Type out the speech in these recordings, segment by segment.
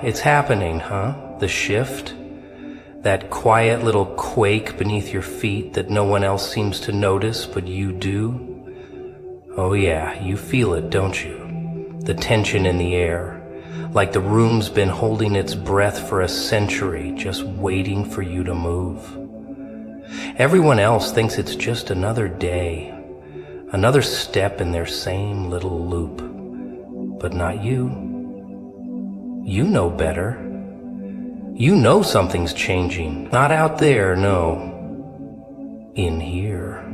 It's happening, huh? The shift? That quiet little quake beneath your feet that no one else seems to notice, but you do? Oh yeah, you feel it, don't you? The tension in the air, like the room's been holding its breath for a century, just waiting for you to move. Everyone else thinks it's just another day, another step in their same little loop. But not you. You know better. You know something's changing. Not out there, no. In here.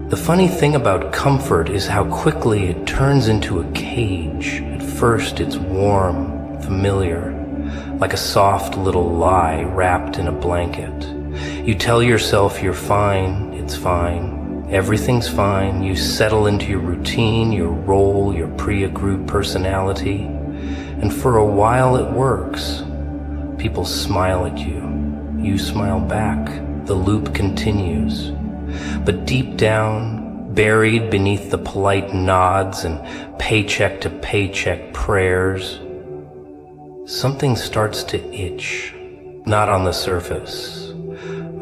The funny thing about comfort is how quickly it turns into a cage. At first it's warm, familiar, like a soft little lie wrapped in a blanket. You tell yourself you're fine, it's fine, everything's fine. You settle into your routine, your role, your pre-accrued personality, and for a while it works. People smile at you. You smile back. The loop continues. But deep down, buried beneath the polite nods and paycheck to paycheck prayers, something starts to itch. Not on the surface.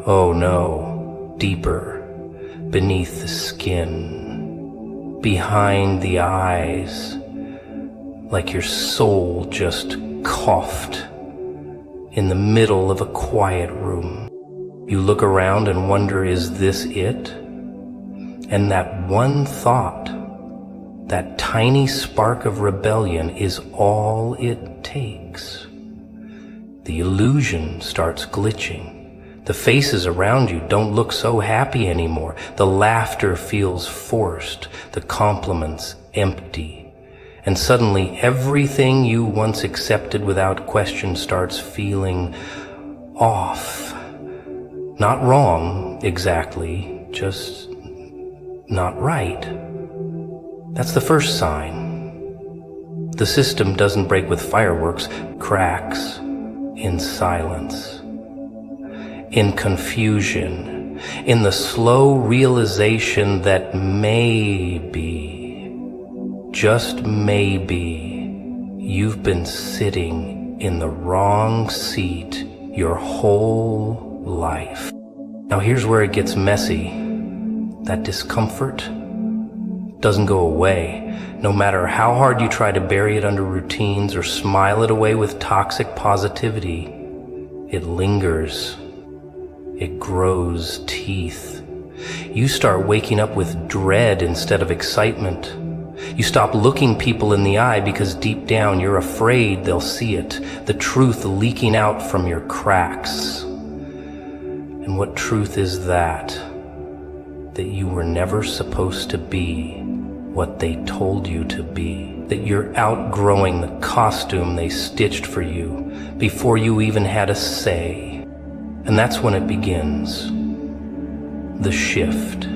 Oh no, deeper, beneath the skin, behind the eyes, like your soul just coughed in the middle of a quiet room. You look around and wonder, is this it? And that one thought, that tiny spark of rebellion, is all it takes. The illusion starts glitching. The faces around you don't look so happy anymore. The laughter feels forced, the compliments empty. And suddenly everything you once accepted without question starts feeling off. Not wrong, exactly, just not right. That's the first sign. The system doesn't break with fireworks, cracks in silence, in confusion, in the slow realization that maybe, just maybe, you've been sitting in the wrong seat your whole life. Now here's where it gets messy. That discomfort doesn't go away. No matter how hard you try to bury it under routines or smile it away with toxic positivity, it lingers. It grows teeth. You start waking up with dread instead of excitement. You stop looking people in the eye because deep down you're afraid they'll see it, the truth leaking out from your cracks. And what truth is that? That you were never supposed to be what they told you to be. That you're outgrowing the costume they stitched for you before you even had a say. And that's when it begins. The shift.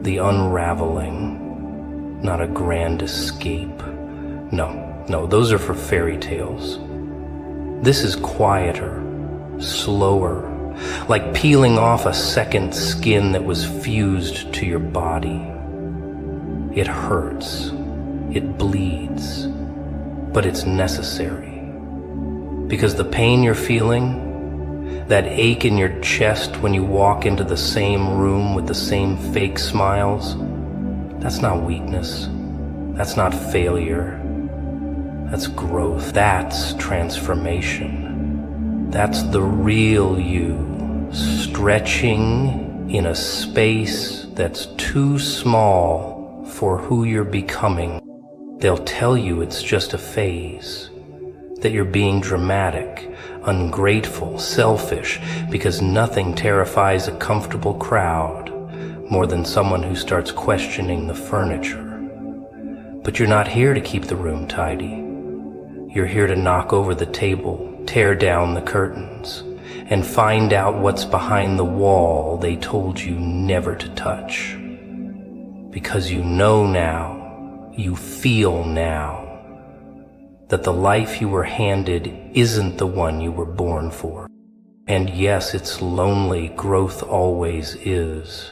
The unraveling. Not a grand escape. No, those are for fairy tales. This is quieter, slower, like peeling off a second skin that was fused to your body. It hurts, it bleeds, but it's necessary. Because the pain you're feeling, that ache in your chest when you walk into the same room with the same fake smiles, that's not weakness, that's not failure. That's growth. That's transformation. That's the real you, stretching in a space that's too small for who you're becoming. They'll tell you it's just a phase, that you're being dramatic, ungrateful, selfish, because nothing terrifies a comfortable crowd more than someone who starts questioning the furniture. But you're not here to keep the room tidy. You're here to knock over the table, tear down the curtains, and find out what's behind the wall they told you never to touch. Because you know now, you feel now, that the life you were handed isn't the one you were born for. And yes, it's lonely, growth always is.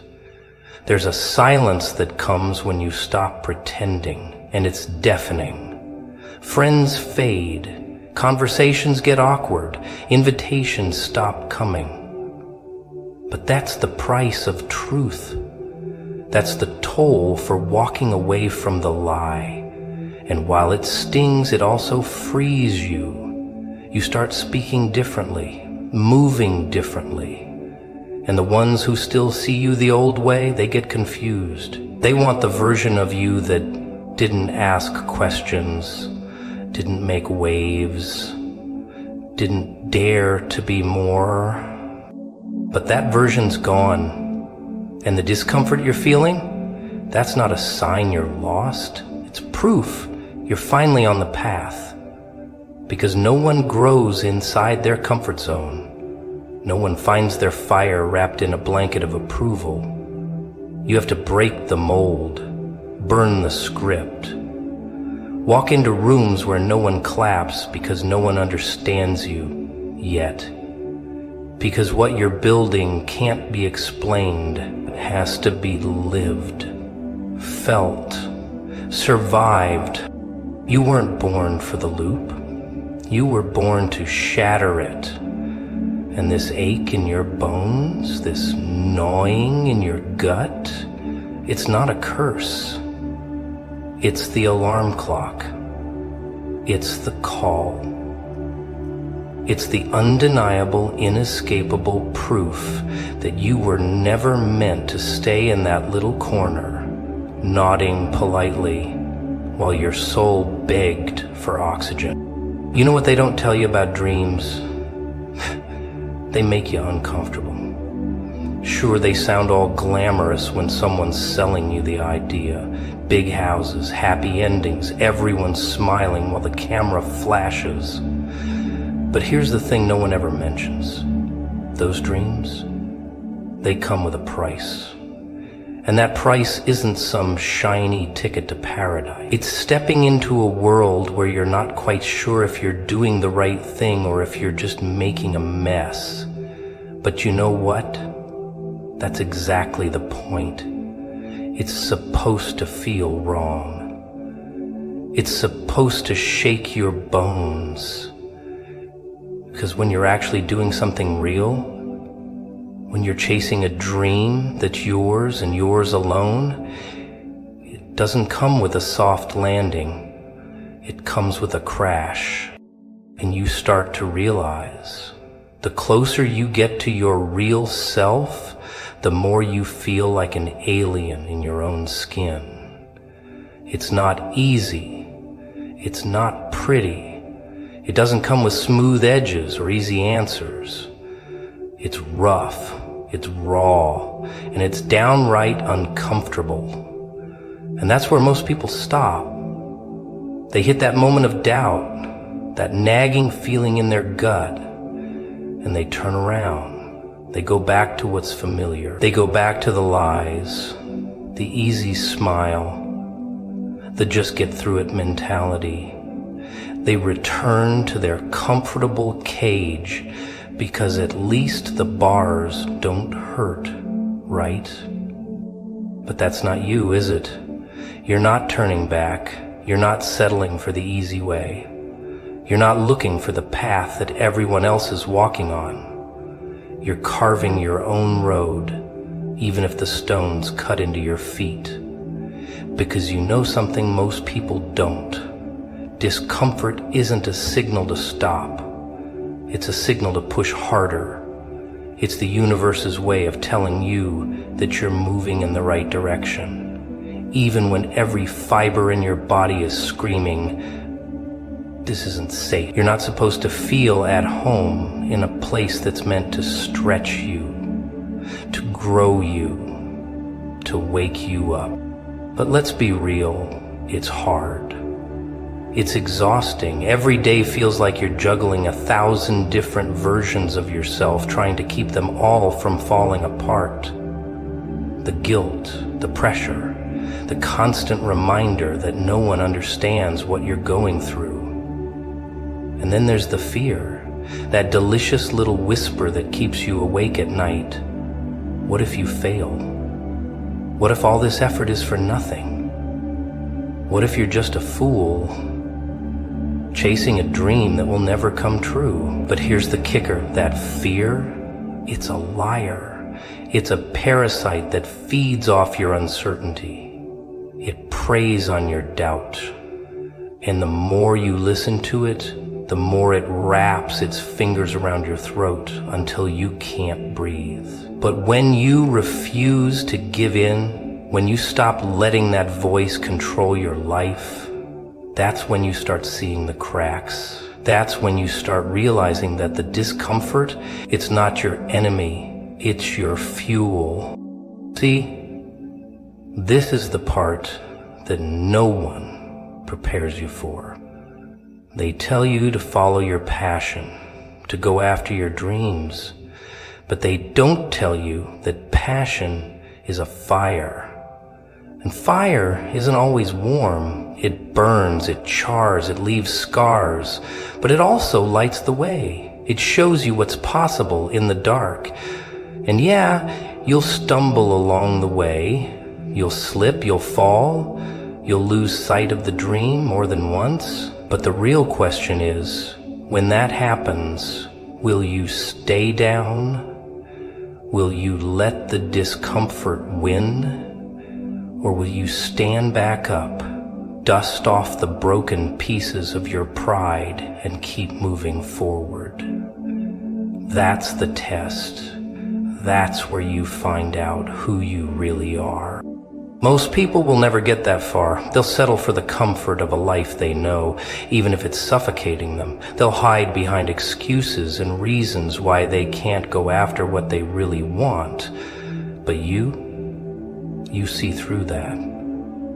There's a silence that comes when you stop pretending, and it's deafening. Friends fade, conversations get awkward, invitations stop coming. But that's the price of truth. That's the toll for walking away from the lie. And while it stings, it also frees you. You start speaking differently, moving differently. And the ones who still see you the old way, they get confused. They want the version of you that didn't ask questions, didn't make waves, didn't dare to be more. But that version's gone. And the discomfort you're feeling, that's not a sign you're lost. It's proof you're finally on the path. Because no one grows inside their comfort zone. No one finds their fire wrapped in a blanket of approval. You have to break the mold, burn the script. Walk into rooms where no one claps because no one understands you yet. Because what you're building can't be explained. It has to be lived, felt, survived. You weren't born for the loop. You were born to shatter it. And this ache in your bones, this gnawing in your gut, it's not a curse. It's the alarm clock. It's the call. It's the undeniable, inescapable proof that you were never meant to stay in that little corner, nodding politely while your soul begged for oxygen. You know what they don't tell you about dreams? They make you uncomfortable. Sure, they sound all glamorous when someone's selling you the idea. Big houses, happy endings, everyone's smiling while the camera flashes. But here's the thing no one ever mentions. Those dreams, they come with a price. And that price isn't some shiny ticket to paradise. It's stepping into a world where you're not quite sure if you're doing the right thing or if you're just making a mess. But you know what? That's exactly the point. It's supposed to feel wrong. It's supposed to shake your bones. Because when you're actually doing something real, when you're chasing a dream that's yours and yours alone, it doesn't come with a soft landing. It comes with a crash. And you start to realize, the closer you get to your real self, the more you feel like an alien in your own skin. It's not easy. It's not pretty. It doesn't come with smooth edges or easy answers. It's rough, it's raw, and it's downright uncomfortable. And that's where most people stop. They hit that moment of doubt, that nagging feeling in their gut, and they turn around. They go back to what's familiar. They go back to the lies, the easy smile, the just get through it mentality. They return to their comfortable cage because at least the bars don't hurt, right? But that's not you, is it? You're not turning back. You're not settling for the easy way. You're not looking for the path that everyone else is walking on. You're carving your own road, even if the stones cut into your feet. Because you know something most people don't. discomfort isn't a signal to stop. It's a signal to push harder. It's the universe's way of telling you that you're moving in the right direction, even when every fiber in your body is screaming, "This isn't safe." You're not supposed to feel at home in a place that's meant to stretch you, to grow you, to wake you up. But let's be real, it's hard. It's exhausting. Every day feels like you're juggling 1,000 different versions of yourself, trying to keep them all from falling apart. The guilt, the pressure, the constant reminder that no one understands what you're going through. And then there's the fear, that delicious little whisper that keeps you awake at night. What if you fail? What if all this effort is for nothing? What if you're just a fool, chasing a dream that will never come true? But here's the kicker, that fear, it's a liar. It's a parasite that feeds off your uncertainty. It preys on your doubt. And the more you listen to it, the more it wraps its fingers around your throat until you can't breathe. But when you refuse to give in, when you stop letting that voice control your life, that's when you start seeing the cracks. That's when you start realizing that the discomfort, it's not your enemy, it's your fuel. See, this is the part that no one prepares you for. They tell you to follow your passion, to go after your dreams, but they don't tell you that passion is a fire. And fire isn't always warm. It burns, it chars, it leaves scars, but it also lights the way. It shows you what's possible in the dark. And yeah, you'll stumble along the way. You'll slip, you'll fall, you'll lose sight of the dream more than once. But the real question is, when that happens, will you stay down? Will you let the discomfort win? Or will you stand back up, dust off the broken pieces of your pride, and keep moving forward? That's the test. That's where you find out who you really are. Most people will never get that far. They'll settle for the comfort of a life they know, even if it's suffocating them. They'll hide behind excuses and reasons why they can't go after what they really want. But you see through that.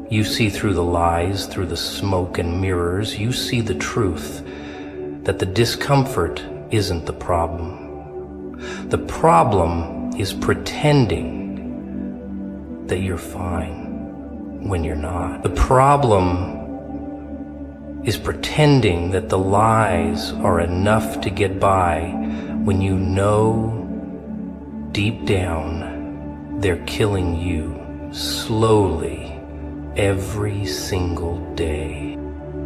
You see through the lies, through the smoke and mirrors. You see the truth, that the discomfort isn't the problem. The problem is pretending that you're fine when you're not. The problem is pretending that the lies are enough to get by when you know deep down they're killing you slowly every single day.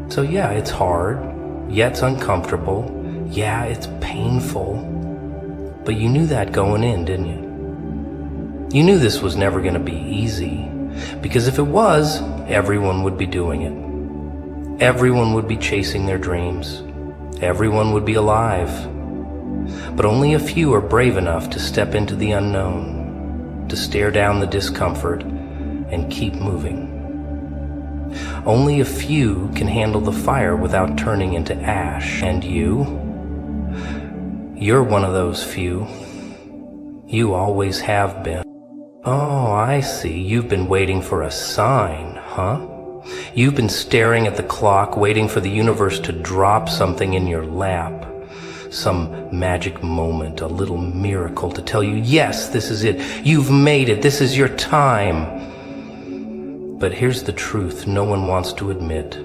So yeah, it's hard. Yeah, it's uncomfortable. Yeah, it's painful. But you knew that going in, didn't you? You knew this was never going to be easy, because if it was, everyone would be doing it. Everyone would be chasing their dreams. Everyone would be alive. But only a few are brave enough to step into the unknown, to stare down the discomfort and keep moving. Only a few can handle the fire without turning into ash. And you're one of those few. You always have been. Oh, I see. You've been waiting for a sign, huh? You've been staring at the clock, waiting for the universe to drop something in your lap. Some magic moment, a little miracle to tell you, yes, this is it. You've made it. This is your time. But here's the truth no one wants to admit.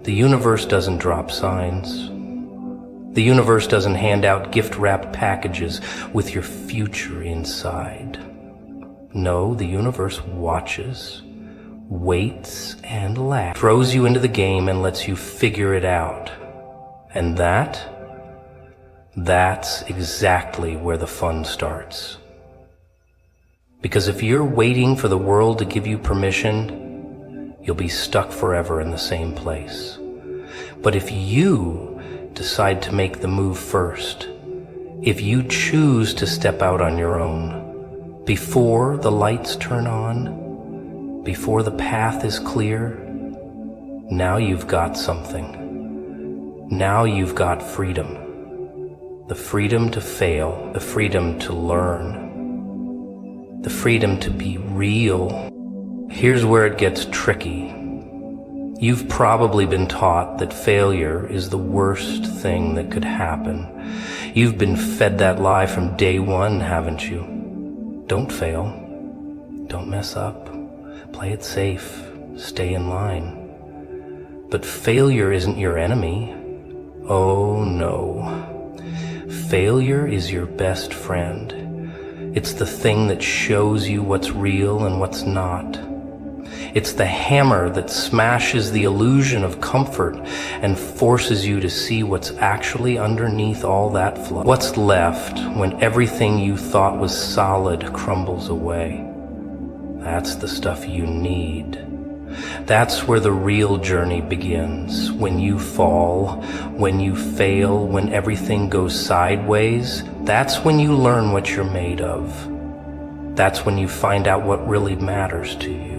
The universe doesn't drop signs. The universe doesn't hand out gift-wrapped packages with your future inside. No, the universe watches, waits, and laughs, throws you into the game and lets you figure it out. And that's exactly where the fun starts. Because if you're waiting for the world to give you permission, you'll be stuck forever in the same place. But if you decide to make the move first, if you choose to step out on your own, before the lights turn on, before the path is clear, now you've got something. Now you've got freedom. The freedom to fail, the freedom to learn, the freedom to be real. Here's where it gets tricky. You've probably been taught that failure is the worst thing that could happen. You've been fed that lie from day one, haven't you? Don't fail. Don't mess up. Play it safe. Stay in line. But failure isn't your enemy. Oh no. Failure is your best friend. It's the thing that shows you what's real and what's not. It's the hammer that smashes the illusion of comfort and forces you to see what's actually underneath all that fluff. What's left when everything you thought was solid crumbles away. That's the stuff you need. That's where the real journey begins. When you fall, when you fail, when everything goes sideways, that's when you learn what you're made of. That's when you find out what really matters to you.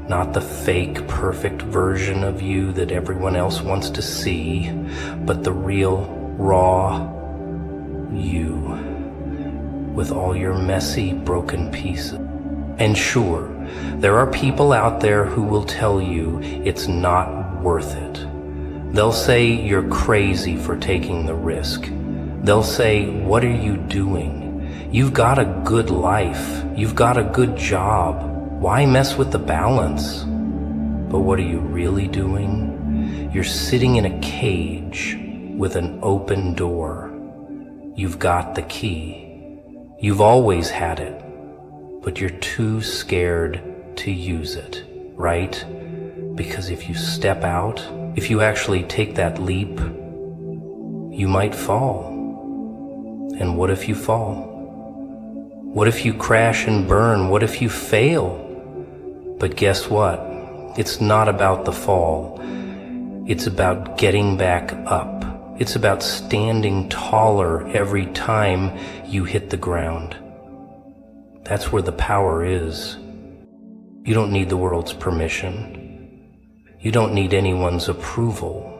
Not the fake, perfect version of you that everyone else wants to see, but the real, raw you, with all your messy, broken pieces. And sure, there are people out there who will tell you it's not worth it. They'll say you're crazy for taking the risk. They'll say, what are you doing? You've got a good life. You've got a good job. Why mess with the balance? But what are you really doing? You're sitting in a cage with an open door. You've got the key. You've always had it, but you're too scared to use it, right? Because if you step out, if you actually take that leap, you might fall. And what if you fall? What if you crash and burn? What if you fail? But guess what? It's not about the fall. It's about getting back up. It's about standing taller every time you hit the ground. That's where the power is. You don't need the world's permission. You don't need anyone's approval.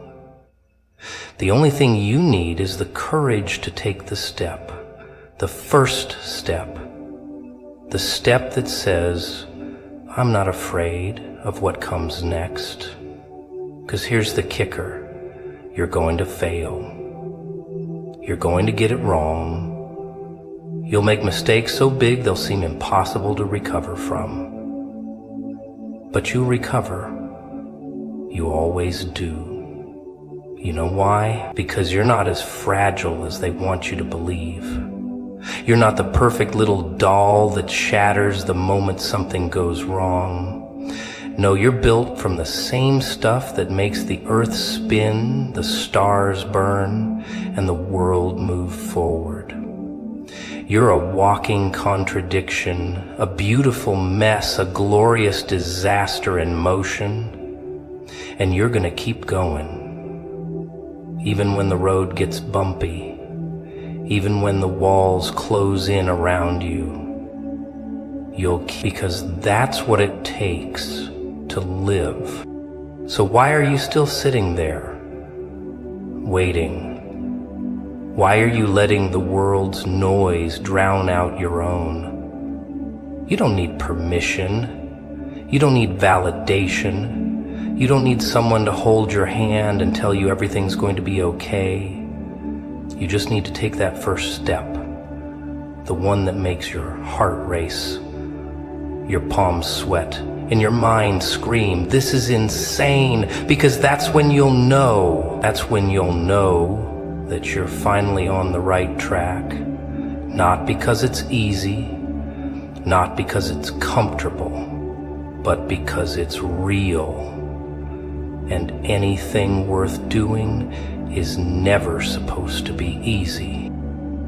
The only thing you need is the courage to take the step, the first step, the step that says, I'm not afraid of what comes next. 'Cause here's the kicker. You're going to fail. You're going to get it wrong. You'll make mistakes so big they'll seem impossible to recover from. But you recover. You always do. You know why? Because you're not as fragile as they want you to believe. You're not the perfect little doll that shatters the moment something goes wrong. No, you're built from the same stuff that makes the earth spin, the stars burn, and the world move forward. You're a walking contradiction, a beautiful mess, a glorious disaster in motion, and you're gonna keep going. Even when the road gets bumpy, even when the walls close in around you, because that's what it takes to live. So why are you still sitting there, waiting? Why are you letting the world's noise drown out your own? You don't need permission. You don't need validation. You don't need someone to hold your hand and tell you everything's going to be okay. You just need to take that first step, the one that makes your heart race, your palms sweat, and your mind scream, this is insane, because that's when you'll know. That's when you'll know that you're finally on the right track. Not because it's easy, not because it's comfortable, but because it's real. And anything worth doing is never supposed to be easy.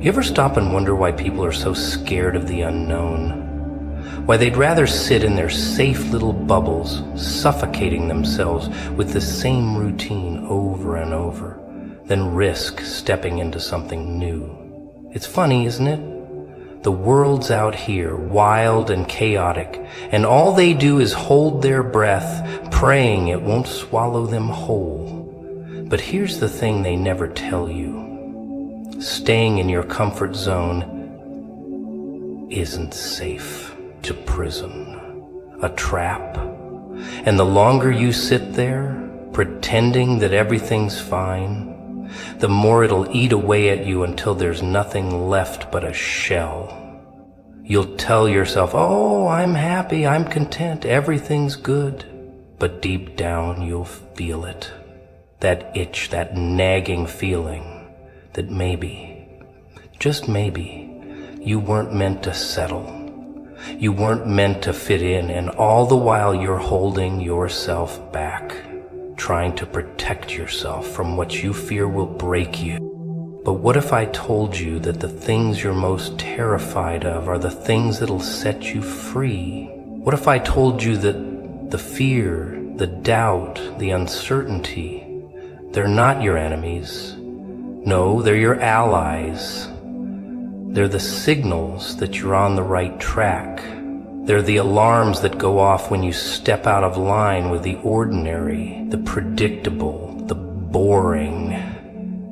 You ever stop and wonder why people are so scared of the unknown? Why they'd rather sit in their safe little bubbles, suffocating themselves with the same routine over and over, than risk stepping into something new. It's funny, isn't it? The world's out here, wild and chaotic, and all they do is hold their breath, praying it won't swallow them whole. But here's the thing they never tell you. Staying in your comfort zone isn't safe. It's a prison, a trap. And the longer you sit there, pretending that everything's fine, the more it'll eat away at you until there's nothing left but a shell. You'll tell yourself, oh, I'm happy, I'm content, everything's good. But deep down, you'll feel it. That itch, that nagging feeling that maybe, just maybe, you weren't meant to settle. You weren't meant to fit in, and all the while you're holding yourself back, trying to protect yourself from what you fear will break you. But what if I told you that the things you're most terrified of are the things that'll set you free? What if I told you that the fear, the doubt, the uncertainty, they're not your enemies? No, they're your allies. They're the signals that you're on the right track. They're the alarms that go off when you step out of line with the ordinary, the predictable, the boring.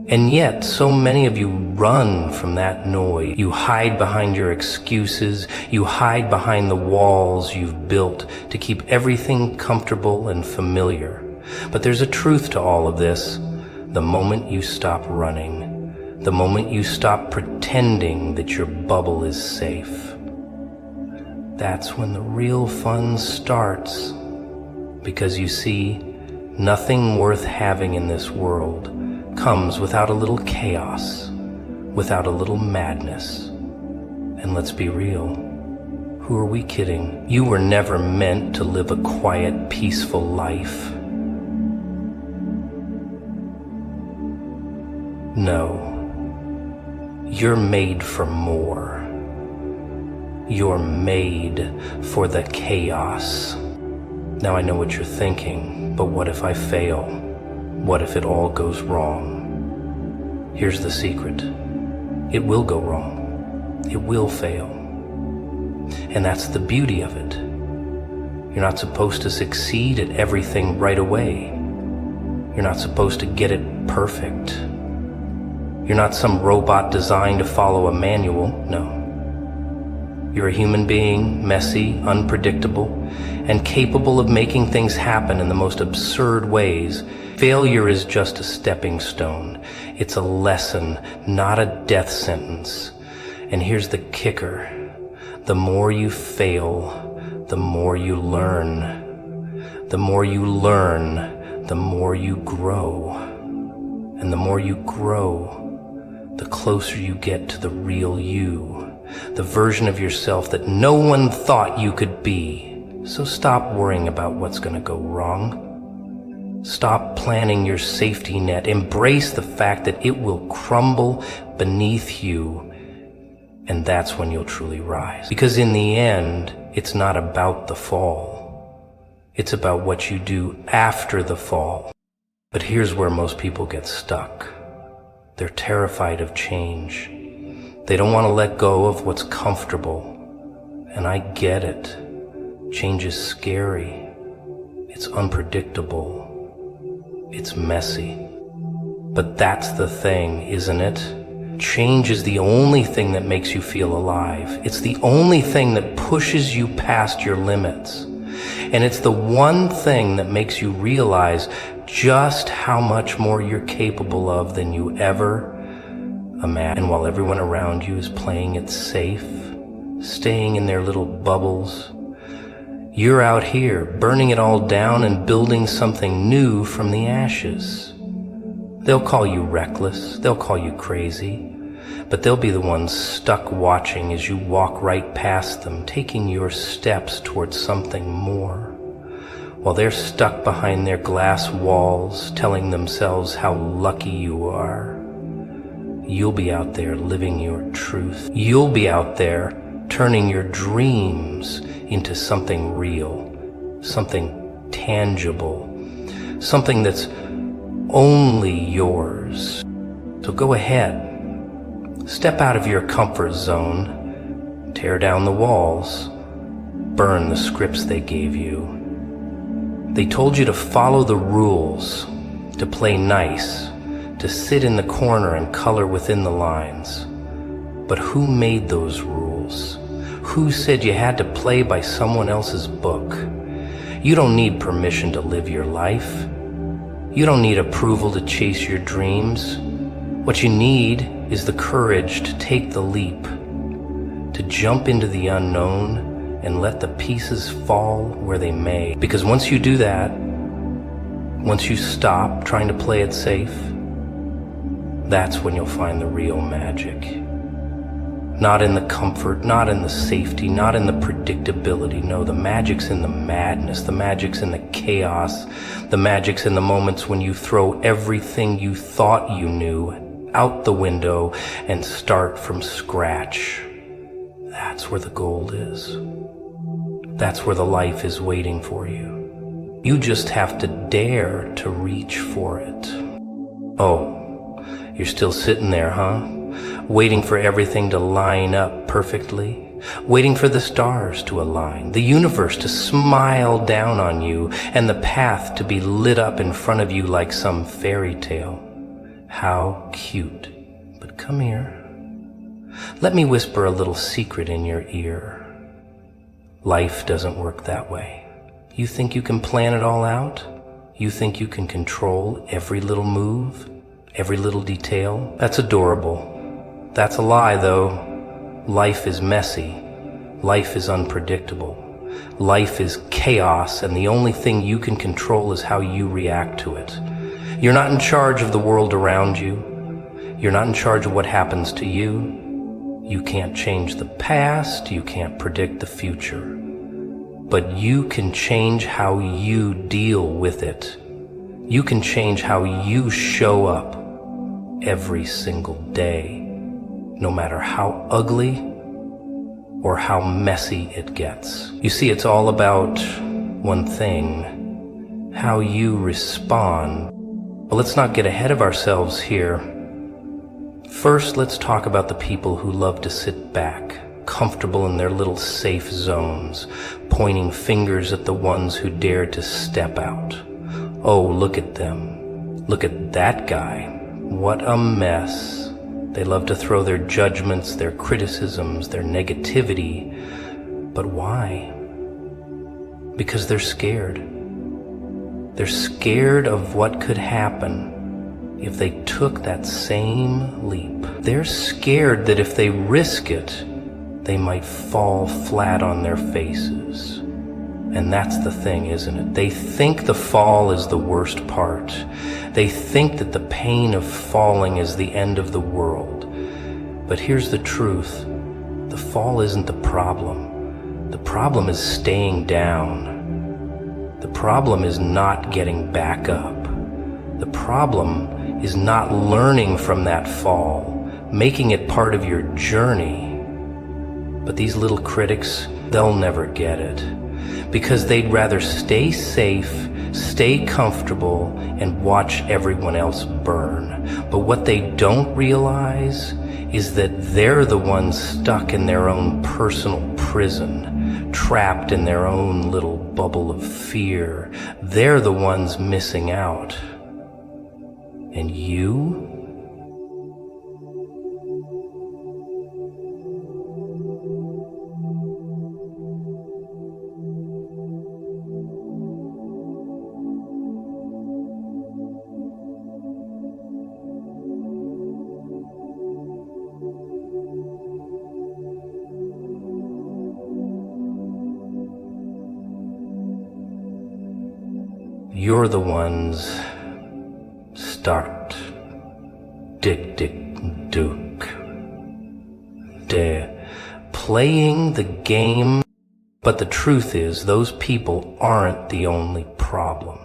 And yet, so many of you run from that noise. You hide behind your excuses. You hide behind the walls you've built to keep everything comfortable and familiar. But there's a truth to all of this. The moment you stop running, the moment you stop pretending that your bubble is safe, that's when the real fun starts. Because you see, nothing worth having in this world comes without a little chaos, without a little madness. And let's be real, who are we kidding? You were never meant to live a quiet, peaceful life. No. You're made for more. You're made for the chaos. Now I know what you're thinking, but what if I fail? What if it all goes wrong? Here's the secret. It will go wrong. It will fail. And that's the beauty of it. You're not supposed to succeed at everything right away. You're not supposed to get it perfect. You're not some robot designed to follow a manual, no. You're a human being, messy, unpredictable, and capable of making things happen in the most absurd ways. Failure is just a stepping stone. It's a lesson, not a death sentence. And here's the kicker. The more you fail, the more you learn. The more you learn, the more you grow. And the more you grow, the closer you get to the real you, the version of yourself that no one thought you could be. So stop worrying about what's going to go wrong. Stop planning your safety net. Embrace the fact that it will crumble beneath you, and that's when you'll truly rise. Because in the end, it's not about the fall. It's about what you do after the fall. But here's where most people get stuck. They're terrified of change. They don't want to let go of what's comfortable. And I get it. Change is scary. It's unpredictable. It's messy. But that's the thing, isn't it? Change is the only thing that makes you feel alive. It's the only thing that pushes you past your limits. And it's the one thing that makes you realize just how much more you're capable of than you ever imagined. And while everyone around you is playing it safe, staying in their little bubbles, you're out here burning it all down and building something new from the ashes. They'll call you reckless, they'll call you crazy, but they'll be the ones stuck watching as you walk right past them, taking your steps towards something more. While they're stuck behind their glass walls, telling themselves how lucky you are, you'll be out there living your truth. You'll be out there turning your dreams into something real, something tangible, something that's only yours. So go ahead, step out of your comfort zone, tear down the walls, burn the scripts they gave you. They told you to follow the rules, to play nice, to sit in the corner and color within the lines. But who made those rules? Who said you had to play by someone else's book? You don't need permission to live your life. You don't need approval to chase your dreams. What you need is the courage to take the leap, to jump into the unknown and let the pieces fall where they may. Because once you do that, once you stop trying to play it safe, that's when you'll find the real magic. Not in the comfort, not in the safety, not in the predictability. No, the magic's in the madness, the magic's in the chaos, the magic's in the moments when you throw everything you thought you knew out the window and start from scratch. That's where the gold is. That's where the life is waiting for you. You just have to dare to reach for it. Oh, you're still sitting there, huh? Waiting for everything to line up perfectly, waiting for the stars to align, the universe to smile down on you, and the path to be lit up in front of you like some fairy tale. How cute. But come here. Let me whisper a little secret in your ear. Life doesn't work that way. You think you can plan it all out? You think you can control every little move, every little detail? That's adorable. That's a lie, though. Life is messy. Life is unpredictable. Life is chaos, and the only thing you can control is how you react to it. You're not in charge of the world around you. You're not in charge of what happens to you. You can't change the past. You can't predict the future. But you can change how you deal with it. You can change how you show up every single day, no matter how ugly or how messy it gets. You see, it's all about one thing: how you respond. But let's not get ahead of ourselves here. First, let's talk about the people who love to sit back, comfortable in their little safe zones, pointing fingers at the ones who dare to step out. Oh, look at them. Look at that guy. What a mess. They love to throw their judgments, their criticisms, their negativity. But why? Because they're scared. They're scared of what could happen if they took that same leap. They're scared that if they risk it, they might fall flat on their faces. And that's the thing, isn't it? They think the fall is the worst part. They think that the pain of falling is the end of the world. But here's the truth. The fall isn't the problem. The problem is staying down. The problem is not getting back up. The problem is not learning from that fall, making it part of your journey. But these little critics, they'll never get it, because they'd rather stay safe, stay comfortable, and watch everyone else burn. But what they don't realize is that they're the ones stuck in their own personal prison, trapped in their own little bubble of fear. They're the ones missing out. And you? You're the ones. Start. Dick, dick, duke. They're playing the game. But the truth is, those people aren't the only problem.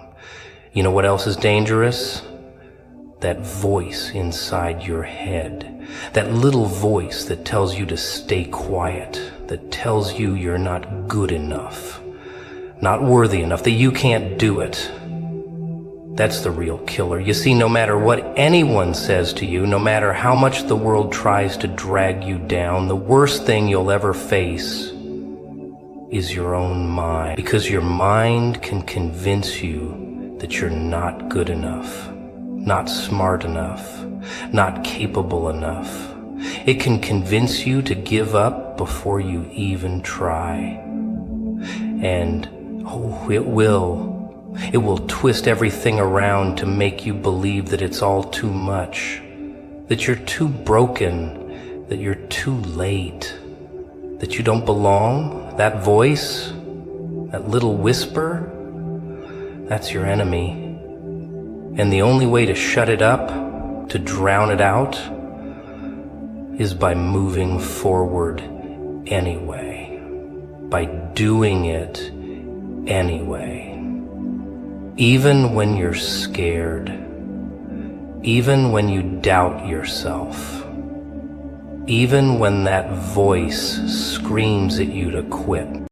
You know what else is dangerous? that voice inside your head, that little voice that tells you to stay quiet, that tells you you're not good enough, not worthy enough, that you can't do it. That's the real killer. You see, no matter what anyone says to you, no matter how much the world tries to drag you down, the worst thing you'll ever face is your own mind. Because your mind can convince you that you're not good enough, not smart enough, not capable enough. It can convince you to give up before you even try. And it will twist everything around to make you believe that it's all too much, that you're too broken, that you're too late, that you don't belong. That voice, that little whisper, that's your enemy. And the only way to shut it up, to drown it out, is by moving forward anyway, by doing it anyway. Even when you're scared, even when you doubt yourself, even when that voice screams at you to quit.